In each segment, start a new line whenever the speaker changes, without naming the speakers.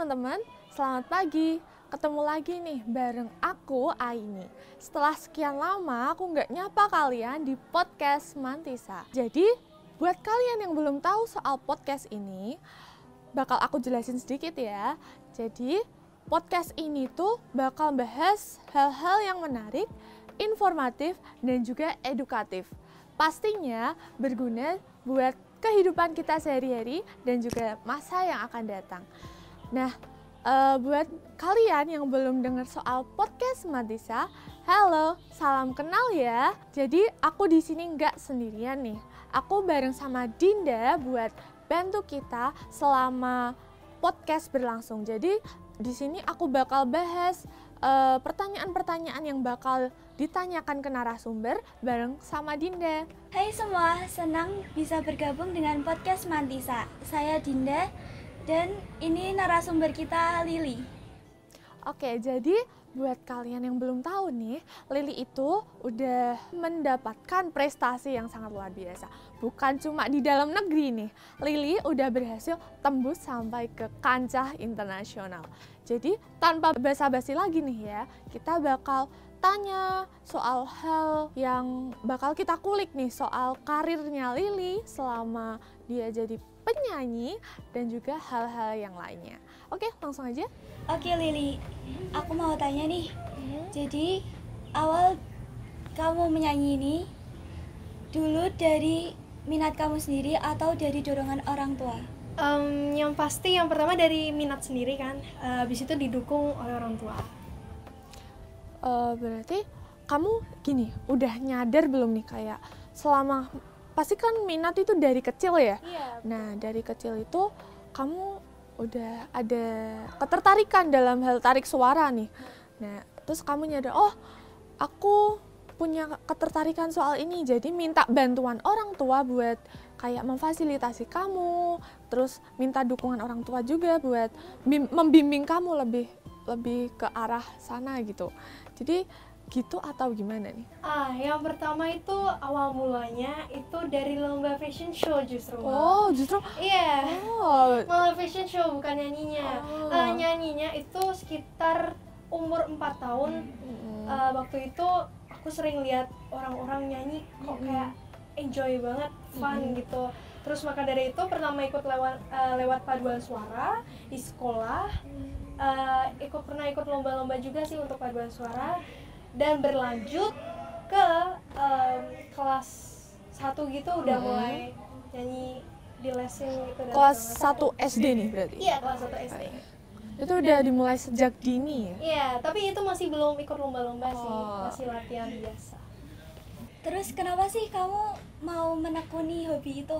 teman-teman, selamat pagi. Ketemu lagi nih bareng aku, Aini. Setelah sekian lama aku nggak nyapa kalian di podcast Mantisa. Jadi, buat kalian yang belum tahu soal podcast ini, bakal aku jelasin sedikit ya. Jadi, podcast ini tuh bakal bahas hal-hal yang menarik, informatif, dan juga edukatif. Pastinya berguna buat kehidupan kita sehari-hari dan juga masa yang akan datang. Nah, buat kalian yang belum dengar soal podcast Mantisa, halo, salam kenal ya. Jadi aku di sini nggak sendirian nih. Aku bareng sama Dinda buat bantu kita selama podcast berlangsung. Jadi di sini aku bakal bahas pertanyaan-pertanyaan yang bakal ditanyakan ke narasumber bareng sama Dinda.
Hai semua, senang bisa bergabung dengan podcast Mantisa. Saya Dinda dan ini narasumber kita Lili.
Oke, jadi buat kalian yang belum tahu nih, Lili itu udah mendapatkan prestasi yang sangat luar biasa. Bukan cuma di dalam negeri nih, Lili udah berhasil tembus sampai ke kancah internasional. Jadi tanpa basa-basi lagi nih ya, kita bakal tanya soal hal yang bakal kita kulik nih, soal karirnya Lili selama dia jadi penyanyi dan juga hal-hal yang lainnya. Oke, langsung aja.
Oke Lili, aku mau tanya nih. Jadi awal kamu menyanyi ini dulu dari minat kamu sendiri atau dari dorongan orang tua?
Yang pasti yang pertama dari minat sendiri kan, habis itu didukung oleh orang tua.
Berarti kamu gini, udah nyadar belum nih kayak selama pasti kan minat itu dari kecil ya?
Iya.
Nah, dari kecil itu kamu udah ada ketertarikan dalam hal tarik suara nih. Nah, terus kamu nyadar, oh aku punya ketertarikan soal ini, jadi minta bantuan orang tua buat kayak memfasilitasi kamu, terus minta dukungan orang tua juga buat membimbing kamu lebih ke arah sana gitu. Jadi gitu atau gimana nih?
Yang pertama itu awal mulanya itu dari lomba fashion show justru.
Oh, justru?
Iya.
Oh.
Malah fashion show bukan nyanyinya.
Oh.
Nyanyinya itu sekitar umur 4 tahun. Waktu itu aku sering lihat orang-orang nyanyi kok kayak enjoy banget, fun gitu. Terus maka dari itu pertama ikut lewat paduan suara di sekolah. Pernah ikut lomba-lomba juga sih untuk paduan suara. Dan berlanjut ke kelas 1 gitu udah mulai nyanyi di lesin gitu.
Kelas 1 SD nih berarti?
Iya, kelas 1 SD.
Itu udah dimulai sejak dini ya?
Iya, tapi itu masih belum ikut lomba-lomba sih,
Oh.
masih latihan biasa.
Terus kenapa sih kamu mau menekuni hobi itu?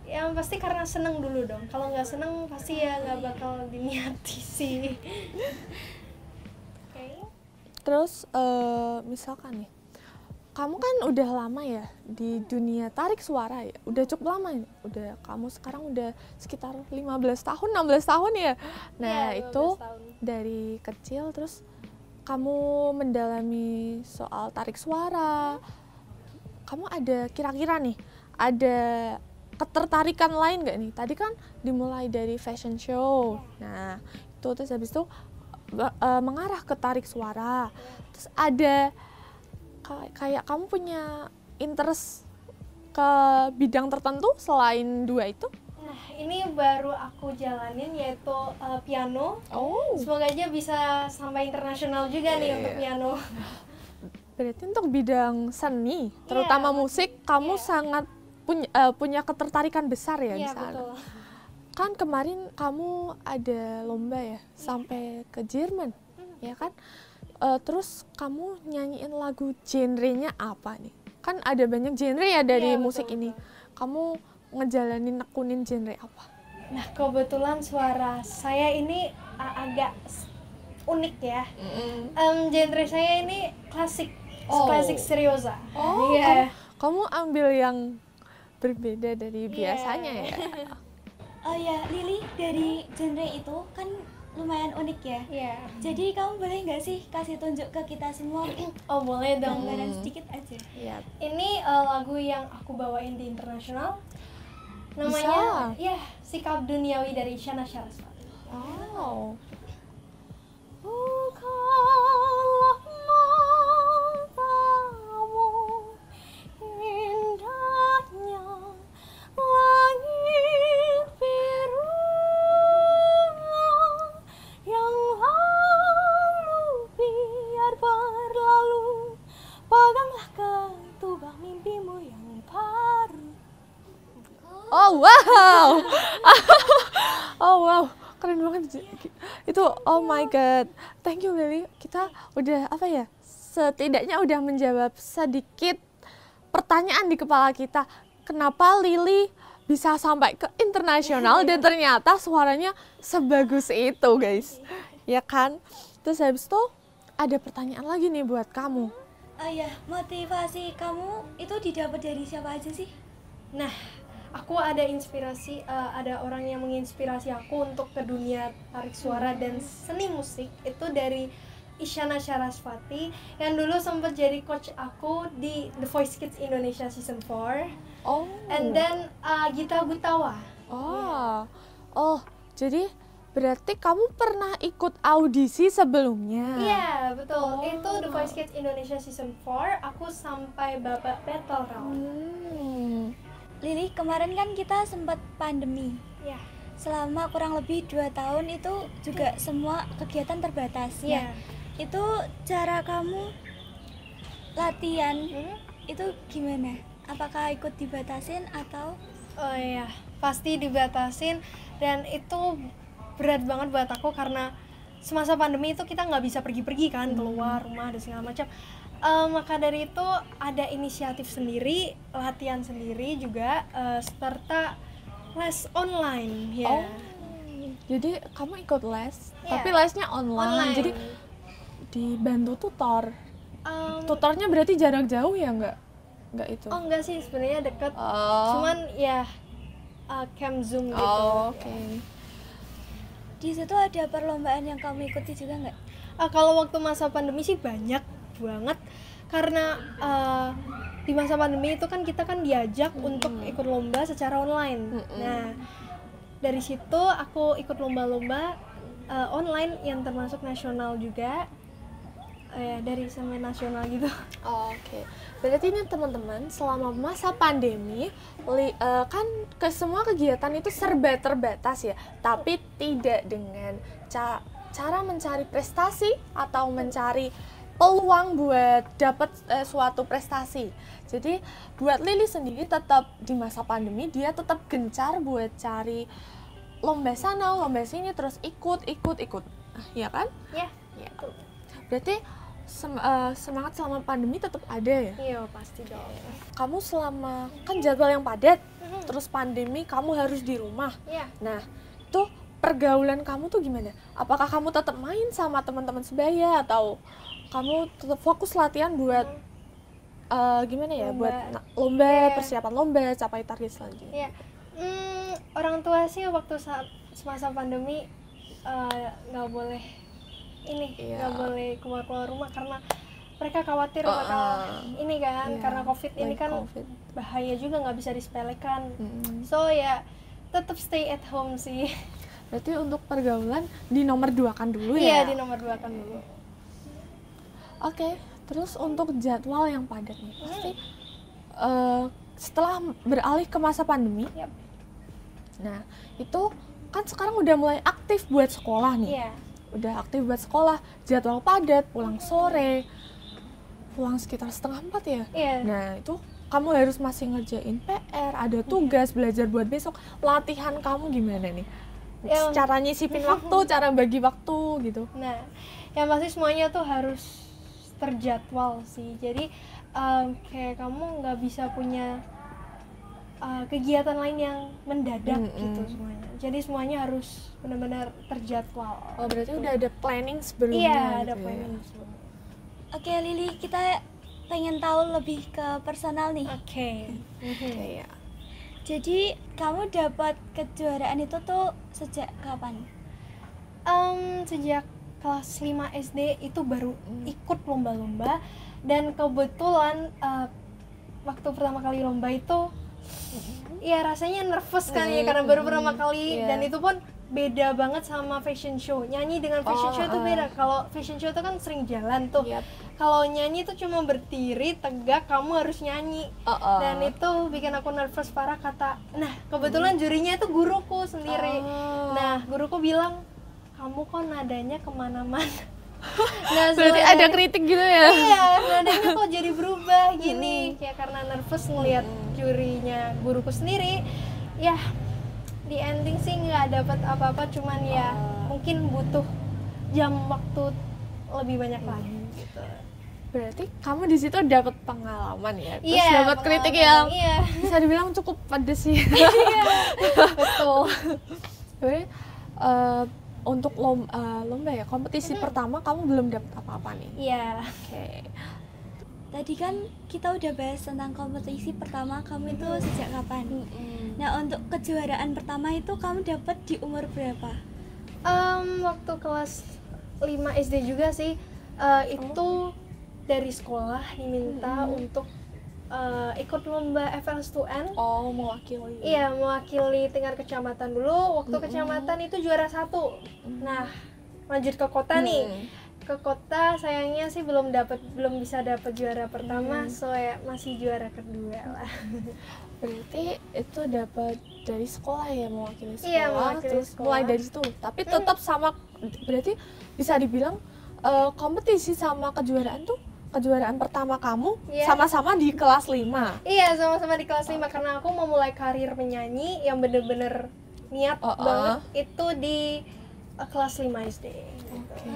Yang pasti karena seneng dulu dong. Kalau nggak seneng pasti ya nggak bakal diniati sih. Oke.
Terus misalkan nih, kamu kan udah lama ya di dunia tarik suara ya, udah cukup lama ya, udah kamu sekarang udah sekitar 15 tahun, 16 tahun ya. Nah,
Iya, 15
itu
tahun.
dari kecil terus kamu mendalami soal tarik suara. Kamu ada kira-kira nih, ada ketertarikan lain nggak nih? Tadi kan dimulai dari fashion show. Nah, itu terus habis itu mengarah ke tarik suara. Terus ada kayak kamu punya interest ke bidang tertentu selain dua itu?
Nah, ini baru aku jalanin yaitu piano.
Oh,
Semoga aja bisa sampai internasional juga nih untuk piano.
berarti untuk bidang seni, terutama musik, kamu sangat punya ketertarikan besar ya di
Iya,
sana.
betul.
Kan kemarin kamu ada lomba ya sampai ke Jerman, ya kan? Terus kamu nyanyiin lagu genrenya apa nih? Kan ada banyak genre ya dari
Iya,
musik
betul,
ini. Kamu nekunin genre apa?
Nah, kebetulan suara saya ini agak unik ya. Genre saya ini klasik, klasik seriosa.
Oh,
Iya.
kamu ambil yang berbeda dari
Iya.
biasanya ya?
Oh ya, Lili, dari genre itu kan lumayan unik ya.
Iya.
Jadi kamu boleh nggak sih kasih tunjuk ke kita semua
Oh, boleh dong.
gambaran sedikit aja?
Iya.
Ini lagu yang aku bawain di internasional. Namanya
Bisa.
ya Sikap Duniawi dari Isyana Sarasvati.
Oh, Itu oh my god. Thank you Lily. Kita udah apa ya? Setidaknya udah menjawab sedikit pertanyaan di kepala kita. Kenapa Lily bisa sampai ke internasional dan ternyata suaranya sebagus itu, guys. Ya kan? Terus habis itu ada pertanyaan lagi nih buat kamu.
Ya, motivasi kamu itu didapat dari siapa aja sih?
Nah, aku ada inspirasi, ada orang yang menginspirasi aku untuk ke dunia tarik suara dan seni musik itu dari Isyana Sarasvati yang dulu sempat jadi coach aku di The Voice Kids Indonesia Season 4.
Oh.
And then Gita Gutawa.
Oh, jadi berarti kamu pernah ikut audisi sebelumnya?
Iya, betul. Itu The Voice Kids Indonesia Season 4, aku sampai babak battle round.
Lily, kemarin kan kita sempat pandemi.
Iya.
Selama kurang lebih 2 tahun itu juga semua kegiatan terbatas.
Iya.
Itu cara kamu latihan itu gimana? Apakah ikut dibatasin atau?
Oh iya, pasti dibatasin dan itu berat banget buat aku karena semasa pandemi itu kita nggak bisa pergi-pergi kan, keluar rumah dan segala macam. Maka dari itu ada inisiatif sendiri, latihan sendiri juga, serta les online ya.
Oh, jadi kamu ikut les,
Iya.
tapi lesnya online. Jadi dibantu tutor. Tutornya berarti jarak jauh ya nggak itu?
Oh enggak sih, sebenarnya deket.
Oh.
Cuman ya camp Zoom gitu.
Oh, oke.
Di situ ada perlombaan yang kamu ikuti juga nggak?
Kalau waktu masa pandemi sih banyak banget karena di masa pandemi itu kan kita kan diajak untuk ikut lomba secara online. Nah, dari situ aku ikut lomba-lomba online yang termasuk nasional juga. Dari sampai nasional gitu.
Oh, oke. Berarti ini teman-teman selama masa pandemi kan semua kegiatan itu serba terbatas ya, tapi tidak dengan cara mencari prestasi atau mencari peluang buat dapat suatu prestasi. Jadi buat Lily sendiri tetap di masa pandemi dia tetap gencar buat cari lomba sana, lomba sini, terus ikut. Ya kan?
Ya.
Ya. Berarti semangat selama pandemi tetap ada ya?
Iya, pasti dong.
Kamu selama kan jadwal yang padat, terus pandemi kamu harus di rumah.
Iya.
Nah, itu pergaulan kamu tuh gimana? Apakah kamu tetap main sama teman-teman sebaya atau kamu tetap fokus latihan buat gimana ya?
Lomba.
Buat lomba,
Iya.
persiapan lomba, capai target selanjutnya.
Iya. Orang tua sih waktu semasa pandemi nggak boleh nggak boleh keluar rumah karena mereka khawatir bakal ini kan,
Iya,
karena COVID ini
like
kan
COVID.
bahaya juga, nggak bisa disepelekan. So ya tetap stay at home sih.
Berarti untuk pergaulan di nomor 2 kan dulu
Iya,
ya?
di nomor 2 kan dulu.
Oke, terus untuk jadwal yang padat nih, pasti setelah beralih ke masa pandemi,
Yap.
nah itu kan sekarang udah mulai aktif buat sekolah nih.
Iya.
Udah aktif buat sekolah, jadwal padat, pulang sore, pulang sekitar 3:30 ya.
Iya.
Nah itu kamu harus masih ngerjain PR, ada tugas, belajar buat besok. Latihan kamu gimana nih?
Ya.
Cara nyisipin waktu, cara bagi waktu gitu.
Nah, yang pasti semuanya tuh harus terjadwal sih. Jadi kayak kamu nggak bisa punya kegiatan lain yang mendadak gitu semuanya. Jadi semuanya harus benar-benar terjadwal.
Oh berarti udah ada planning sebelumnya.
Iya,
gitu
ada
ya?
planning sebelumnya.
Oke Lily, kita pengen tahu lebih ke personal nih.
Oke.
Kayak
Jadi kamu dapat kejuaraan itu tuh sejak kapan?
Sejak kelas 5 SD itu baru ikut lomba-lomba dan kebetulan waktu pertama kali lomba itu ya rasanya nervous kan ya karena baru pertama kali dan itu pun beda banget sama fashion show. Nyanyi dengan fashion show itu beda. Kalau fashion show itu kan sering jalan tuh.
Yap.
Kalau nyanyi itu cuma berdiri tegak, kamu harus nyanyi. Dan itu bikin aku nervous parah nah kebetulan jurinya itu guruku sendiri. Nah guruku bilang, kamu kok nadanya kemana-mana. Nah,
berarti ada kritik gitu ya?
Iya, nadanya kok jadi berubah gini. Kayak karena nervous ngelihat jurinya guruku sendiri. Ya, Di ending sih nggak dapat apa-apa, cuman ya mungkin butuh jam waktu lebih banyak lagi gitu.
Berarti kamu di situ dapat pengalaman ya, terus
Iya,
dapat kritik
pengalaman,
yang
iya.
bisa dibilang cukup pedes sih.
Betul.
Sebenarnya untuk lomba ya, kompetisi pertama kamu belum dapat apa-apa nih.
Iya.
Oke.
Tadi kan kita udah bahas tentang kompetisi pertama kamu itu sejak kapan. Nah, untuk kejuaraan pertama itu kamu dapat di umur berapa?
Waktu kelas 5 SD juga sih, itu dari sekolah diminta untuk ikut lomba FLS2N.
Oh, mewakili.
Iya, mewakili tingkat kecamatan dulu. Waktu kecamatan itu juara 1. Nah, lanjut ke kota nih. Ke kota sayangnya sih belum bisa dapat juara pertama, so ya masih juara kedua lah.
Berarti itu dapat dari sekolah ya, mewakili sekolah.
Iya, mewakili
terus
sekolah.
mulai dari situ. Tapi tetap sama, berarti bisa dibilang kompetisi sama kejuaraan tuh, kejuaraan pertama kamu
Iya.
sama-sama di kelas 5.
Iya, sama-sama di kelas 5 karena aku mau mulai karir menyanyi yang bener-bener niat banget itu di kelas 5 SD.
Oke.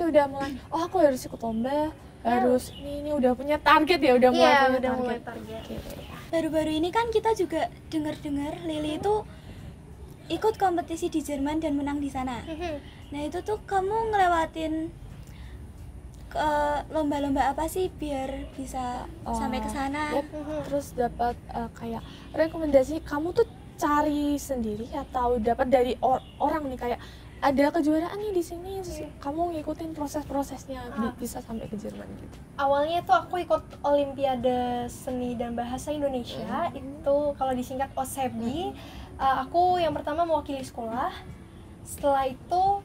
Itu udah mulai, oh aku harus ikut lomba, harus ini udah punya target ya, udah mulai
Iya,
punya
udah
target.
mulai target.
Oke.
Baru-baru ini kan kita juga dengar-dengar Lili itu ikut kompetisi di Jerman dan menang di sana. Nah, itu tuh kamu ngelewatin ke lomba-lomba apa sih biar bisa sampai ke sana?
Yep. Terus dapat kayak rekomendasi, kamu tuh cari sendiri atau dapat dari orang nih, kayak ada kejuaraan nih di sini, terus kamu ngikutin proses-prosesnya bisa sampai ke Jerman gitu.
Awalnya tuh aku ikut Olimpiade Seni dan Bahasa Indonesia, itu kalau disingkat OSEBI. Aku yang pertama mewakili sekolah. Setelah itu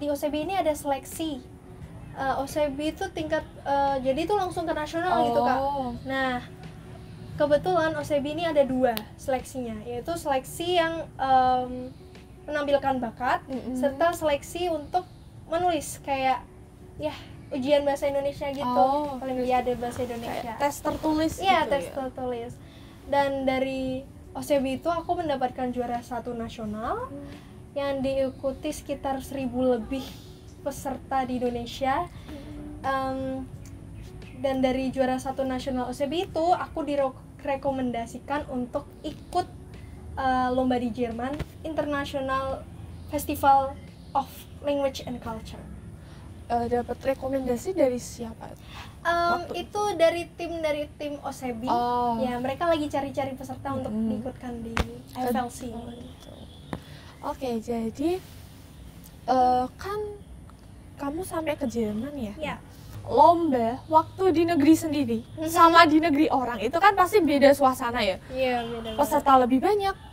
di OSEBI ini ada seleksi. OSEBI itu tingkat jadi itu langsung ke nasional gitu Kak. Nah, kebetulan OSEBI ini ada 2 seleksinya, yaitu seleksi yang menampilkan bakat serta seleksi untuk menulis kayak ya ujian bahasa Indonesia gitu, Olimpiade bahasa Indonesia.
Kayak tes tertulis
Iya,
gitu
tes tertulis. Dan dari OSEBI itu aku mendapatkan juara 1 nasional yang diikuti sekitar 1.000 lebih peserta di Indonesia. Dan dari juara 1 nasional OSEBI itu aku direkomendasikan untuk ikut lomba di Jerman, International Festival of Language and Culture.
Dapat rekomendasi dari siapa?
Itu dari tim OSEBI. Ya, mereka lagi cari-cari peserta untuk diikutkan di FLC.
Oke, jadi kan kamu sampai ke Jerman ya?
Ya.
Lomba waktu di negeri sendiri sama di negeri orang itu kan pasti beda suasana ya.
Iya, beda.
Peserta lebih banyak.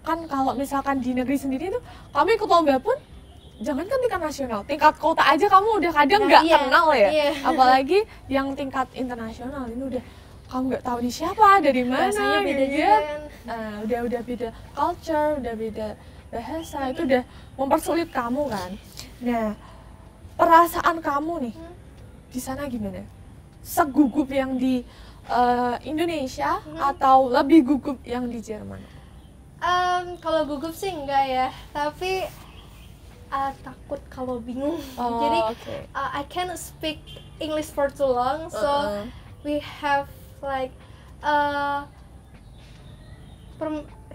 Kan kalau misalkan di negeri sendiri tuh kamu ikut lomba pun jangan kan tingkat nasional, tingkat kota aja kamu udah kadang nggak kenal ya. Apalagi yang tingkat internasional ini udah kamu nggak tahu di siapa, dari mana,
Bahasanya beda
gitu.
juga kan.
Udah beda culture, udah beda bahasa, itu udah mempersulit kamu kan. Nah, perasaan kamu nih di sana gimana? Segugup yang di Indonesia atau lebih gugup yang di Jerman?
Kalau gugup sih enggak ya, tapi takut kalau bingung. Jadi I can't speak English for too long, so we have like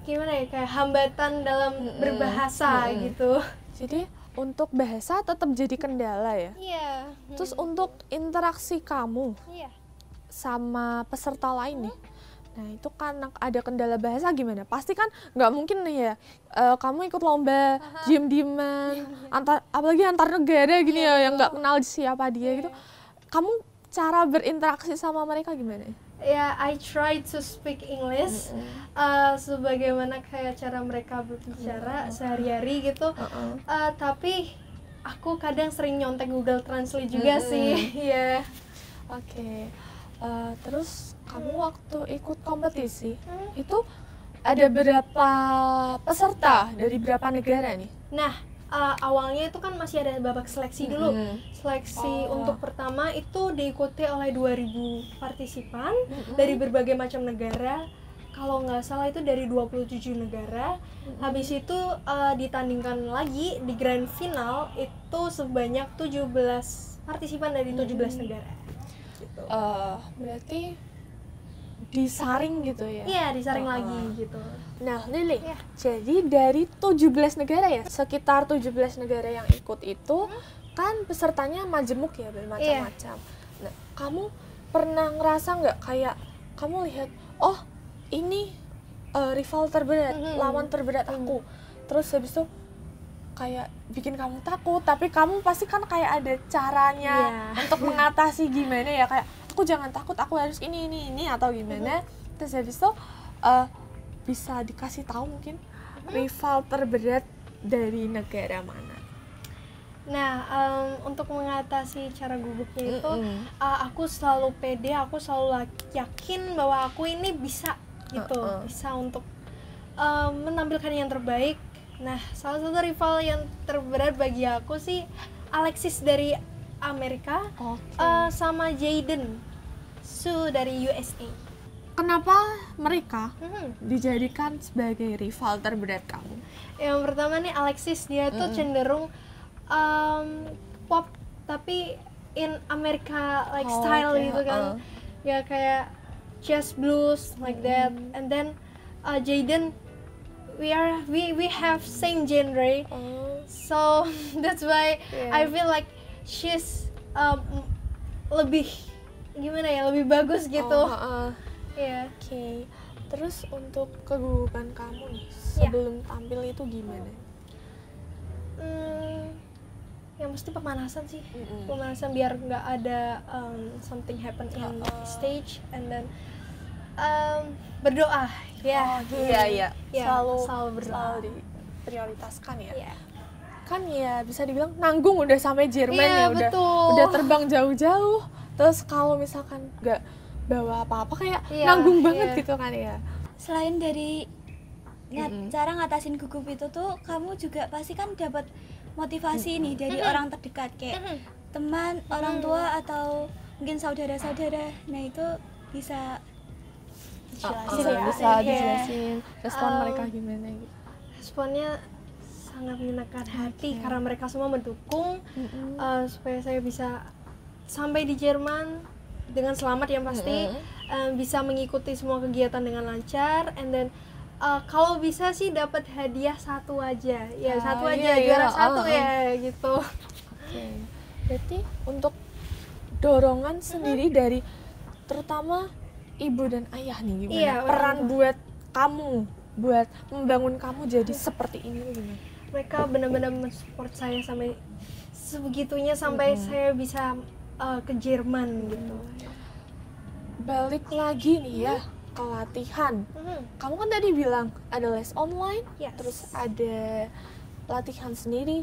gimana ya, kayak hambatan dalam berbahasa gitu.
Jadi untuk bahasa tetap jadi kendala ya.
Iya.
Terus untuk interaksi kamu
Iya.
sama peserta lain nih, nah itu kan ada kendala bahasa gimana? Pasti kan nggak mungkin nih ya, kamu ikut lomba diem-dieman, apalagi antar negara gini ya, yang nggak kenal siapa dia gitu. Kamu cara berinteraksi sama mereka gimana?
Ya, I try to speak English sebagaimana kayak cara mereka berbicara sehari-hari gitu. Tapi aku kadang sering nyontek Google Translate juga sih. Iya.
Oke. Terus kamu waktu ikut kompetisi itu ada berapa peserta dari berapa negara nih?
Nah, awalnya itu kan masih ada babak seleksi dulu. Seleksi untuk pertama itu diikuti oleh 2.000 partisipan dari berbagai macam negara. kalau nggak salah itu dari 27 negara. Habis itu ditandingkan lagi di grand final itu sebanyak 17 partisipan dari 17 negara. Gitu.
Berarti disaring gitu ya?
Iya, disaring lagi gitu.
Nah, Lili,
Iya.
jadi dari 17 negara ya, sekitar 17 negara yang ikut itu kan pesertanya majemuk ya, bermacam-macam. Nah, kamu pernah ngerasa nggak kayak kamu lihat, oh ini rival terberat, lawan terberat aku, terus habis itu kayak bikin kamu takut, tapi kamu pasti kan kayak ada caranya untuk mengatasi gimana ya, kayak aku jangan takut, aku harus ini atau gimana. Terus habis itu bisa dikasih tahu mungkin rival terberat dari negara mana?
Nah, untuk mengatasi cara gugupnya itu, aku selalu pede, aku selalu yakin bahwa aku ini bisa gitu, bisa untuk menampilkan yang terbaik. Nah, salah satu rival yang terberat bagi aku sih Alexis dari Amerika, sama Jaden Su dari USA.
Kenapa mereka dijadikan sebagai rival terberat kamu?
Yang pertama nih Alexis, dia tuh cenderung pop tapi in America like style gitu kan. Ya kayak jazz blues like that. And then Jaden, we have same genre. So that's why I feel like she's lebih gimana ya, lebih bagus gitu. Yeah.
Oke. Terus untuk kegugupan kamu nih sebelum tampil itu gimana?
Yang mesti pemanasan sih, pemanasan biar nggak ada something happen in stage, and then berdoa ya.
Iya.
Selalu berdoa.
Selalu diprioritaskan ya. Kan ya bisa dibilang nanggung udah sampai Jerman ya, udah terbang jauh-jauh. Terus kalau misalkan nggak bawa apa-apa kayak nanggung banget gitu kan ya.
Selain dari cara ngatasin gugup itu tuh, kamu juga pasti kan dapat motivasi nih dari orang terdekat kayak teman, orang tua atau mungkin saudara-saudara. Nah itu bisa
dijelasin respon mereka gimana gitu.
Responnya sangat menyenangkan hati karena mereka semua mendukung supaya saya bisa sampai di Jerman dengan selamat yang pasti, bisa mengikuti semua kegiatan dengan lancar, and then kalau bisa sih dapat hadiah satu aja, juara satu ya gitu.
Berarti untuk dorongan sendiri dari terutama ibu dan ayah nih gimana? Peran buat kamu, buat membangun kamu jadi seperti ini gimana?
Mereka benar-benar mensupport saya sampai sebegitunya, sampai saya bisa ke Jerman gitu.
Balik lagi nih ya ke latihan. Kamu kan tadi bilang ada les online, terus ada latihan sendiri.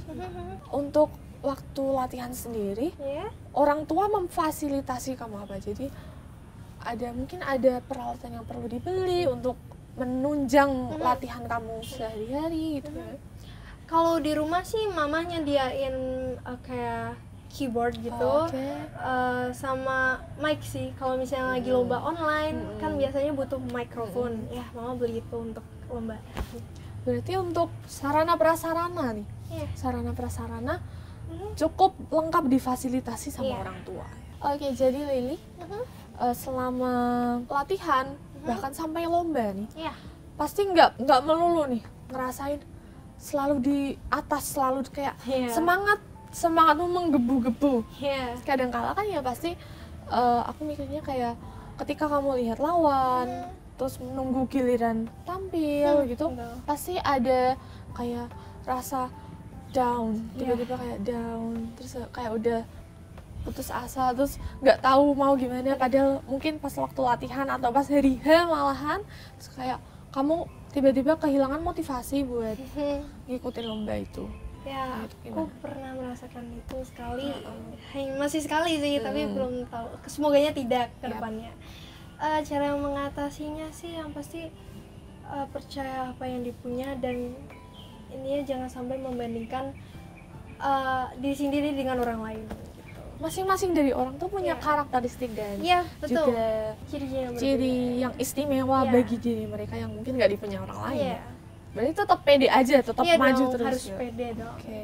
Untuk waktu latihan sendiri, orang tua memfasilitasi kamu apa? Jadi mungkin ada peralatan yang perlu dibeli untuk menunjang latihan kamu sehari-hari gitu.
Kalau di rumah sih mama nyediain kayak keyboard gitu, sama mic sih. Kalau misalnya lagi lomba online kan biasanya butuh mikrofon, ya mama beli itu untuk lomba.
Berarti untuk sarana prasarana nih, sarana prasarana cukup lengkap difasilitasi sama orang tua. Oke, jadi Lili selama latihan bahkan sampai lomba nih, pasti nggak melulu nih ngerasain selalu di atas, selalu kayak semangatmu menggebu-gebu. Kadang-kala kan ya pasti aku mikirnya kayak ketika kamu lihat lawan terus menunggu giliran tampil gitu, pasti ada kayak rasa down, tiba-tiba kayak down, terus kayak udah putus asa, terus nggak tahu mau gimana, padahal mungkin pas waktu latihan atau pas hari H malahan terus kayak kamu tiba-tiba kehilangan motivasi buat ngikutin lomba itu.
Ya, aku pernah merasakan itu sekali, masih sekali sih, tapi belum tahu. Semoganya tidak ke depannya. Cara mengatasinya sih yang pasti percaya apa yang dipunya, dan ini jangan sampai membandingkan diri sendiri dengan orang lain. Gitu.
masing-masing dari orang tuh punya
Iya.
karakteristik dan
Iya, betul.
juga
Ciri-ciri yang
ciri yang istimewa
Iya.
bagi diri mereka yang mungkin nggak dipunya orang
berbeda.
lain.
Iya.
Berarti tetap pede aja, tetap
Iya
maju
dong,
terus
harus
ya.
pede dong.
Oke.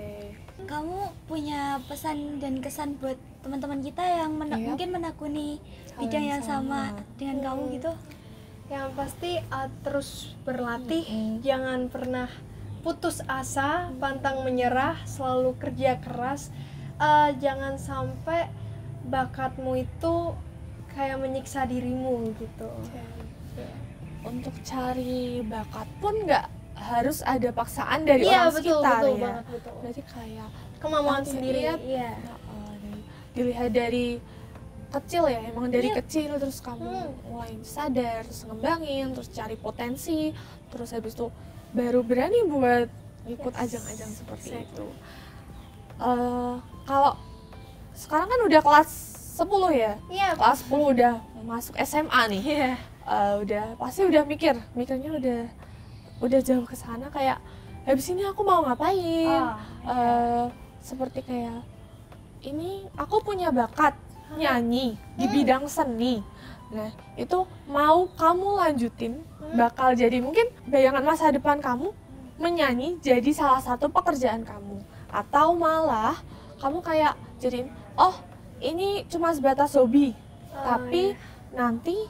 Kamu punya pesan dan kesan buat teman-teman kita yang
Iya.
mungkin menekuni
Hal
bidang
yang
yang sama
sama.
dengan kamu gitu?
Yang pasti terus berlatih, jangan pernah putus asa, pantang menyerah, selalu kerja keras. Jangan sampai bakatmu itu kayak menyiksa dirimu gitu.
Untuk cari bakat pun nggak harus ada paksaan dari
Iya,
orang
betul,
sekitar
betul
ya.
banget, betul.
Berarti kayak
Kemampuan
Oke,
sendiri.
iya.
Iya.
dilihat dari kecil ya, emang dari
Iya.
kecil terus kamu mulai sadar, terus ngembangin, terus cari potensi, terus habis itu baru berani buat ikut
Yes.
ajang-ajang seperti
Exactly.
itu. Kalau sekarang kan udah kelas 10 ya,
Iya.
kelas 10 udah masuk SMA nih.
Iya.
Udah pasti udah mikirnya udah jauh ke sana, kayak habis ini aku mau ngapain. Seperti kayak ini aku punya bakat nyanyi di bidang seni. Nah, itu mau kamu lanjutin, bakal jadi mungkin bayangan masa depan kamu menyanyi jadi salah satu pekerjaan kamu, atau malah kamu kayak jadiin, oh ini cuma sebatas hobi, tapi nanti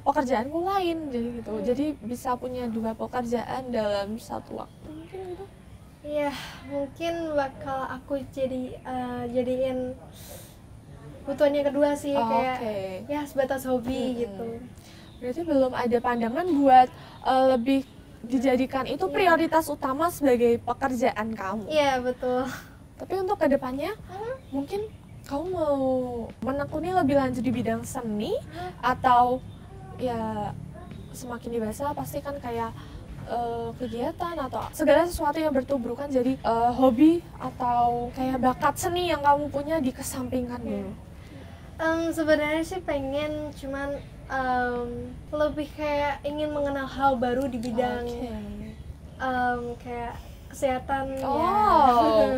pekerjaanku lain, jadi gitu. Jadi bisa punya 2 pekerjaan dalam satu waktu, mungkin gitu.
Iya, mungkin bakal aku jadiin kebutuhan yang kedua sih, kayak
Oke.
ya sebatas hobi gitu.
Berarti belum ada pandangan buat lebih dijadikan itu prioritas utama sebagai pekerjaan kamu.
Iya, betul.
Tapi untuk kedepannya mungkin kamu mau menekuni lebih lanjut di bidang seni, atau ya semakin dewasa pasti kan kayak kegiatan atau segala sesuatu yang bertubrukan jadi hobi atau kayak bakat seni yang kamu punya dikesampingkan dulu.
Sebenarnya sih pengen, cuman lebih kayak ingin mengenal hal baru di bidang
Oke.
kayak kesehatan.
Oh.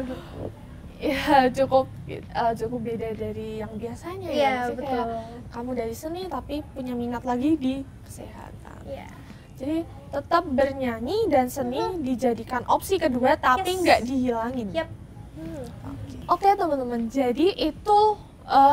Ya cukup beda dari yang biasanya ya.
Iya,
Maksudnya
betul.
kayak kamu dari seni tapi punya minat lagi di kesehatan.
Iya.
Jadi tetap bernyanyi dan seni dijadikan opsi kedua tapi
Yes.
nggak dihilangin.
Yap.
Oke teman-teman, jadi itu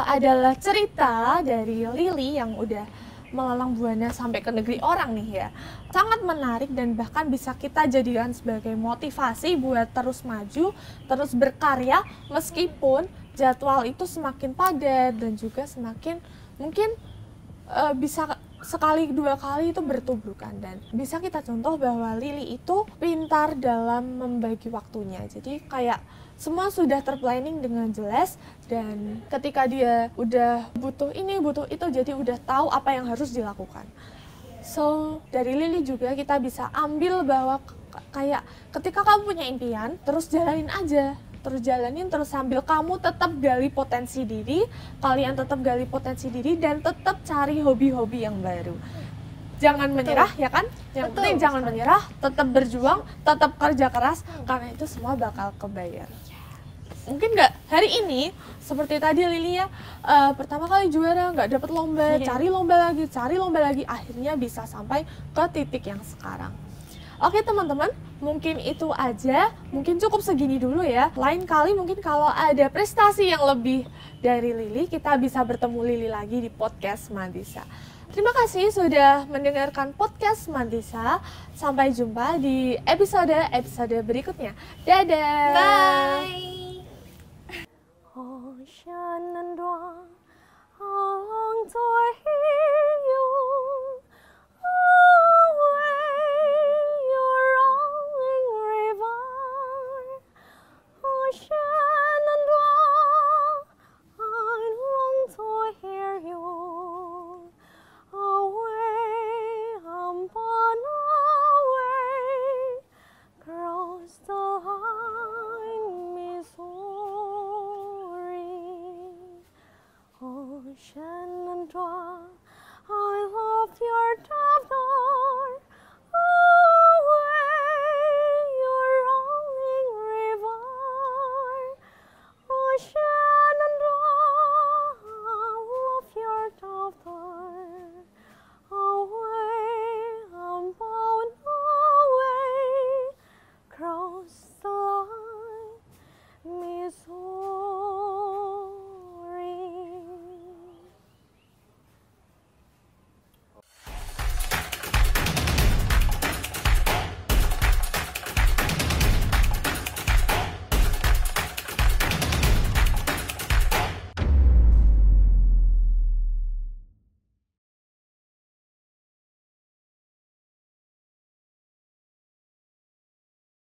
adalah cerita dari Lily yang udah melalang buana sampai ke negeri orang nih ya. Sangat menarik dan bahkan bisa kita jadikan sebagai motivasi buat terus maju, terus berkarya meskipun jadwal itu semakin padat dan juga semakin mungkin bisa sekali 2 kali itu bertubrukan. Dan bisa kita contoh bahwa Lily itu pintar dalam membagi waktunya. Jadi kayak semua sudah terplanning dengan jelas, dan ketika dia udah butuh ini, butuh itu, jadi udah tahu apa yang harus dilakukan. So, dari Lily juga kita bisa ambil bahwa kayak ketika kamu punya impian, terus jalanin aja. Terus jalanin, terus sambil kamu tetap gali potensi diri, kalian tetap gali potensi diri, dan tetap cari hobi-hobi yang baru. Jangan menyerah, ya kan? Yang
Betul.
penting jangan menyerah, tetap berjuang, tetap kerja keras, karena itu semua bakal kebayar. Mungkin nggak hari ini seperti tadi Lily ya, pertama kali juara nggak dapet lomba, cari lomba lagi, akhirnya bisa sampai ke titik yang sekarang. Oke teman-teman, mungkin itu aja, mungkin cukup segini dulu ya. Lain kali mungkin kalau ada prestasi yang lebih dari Lily, kita bisa bertemu Lily lagi di podcast Mantisa. Terima kasih sudah mendengarkan podcast Mantisa. Sampai jumpa di episode berikutnya. Dadah.
Bye.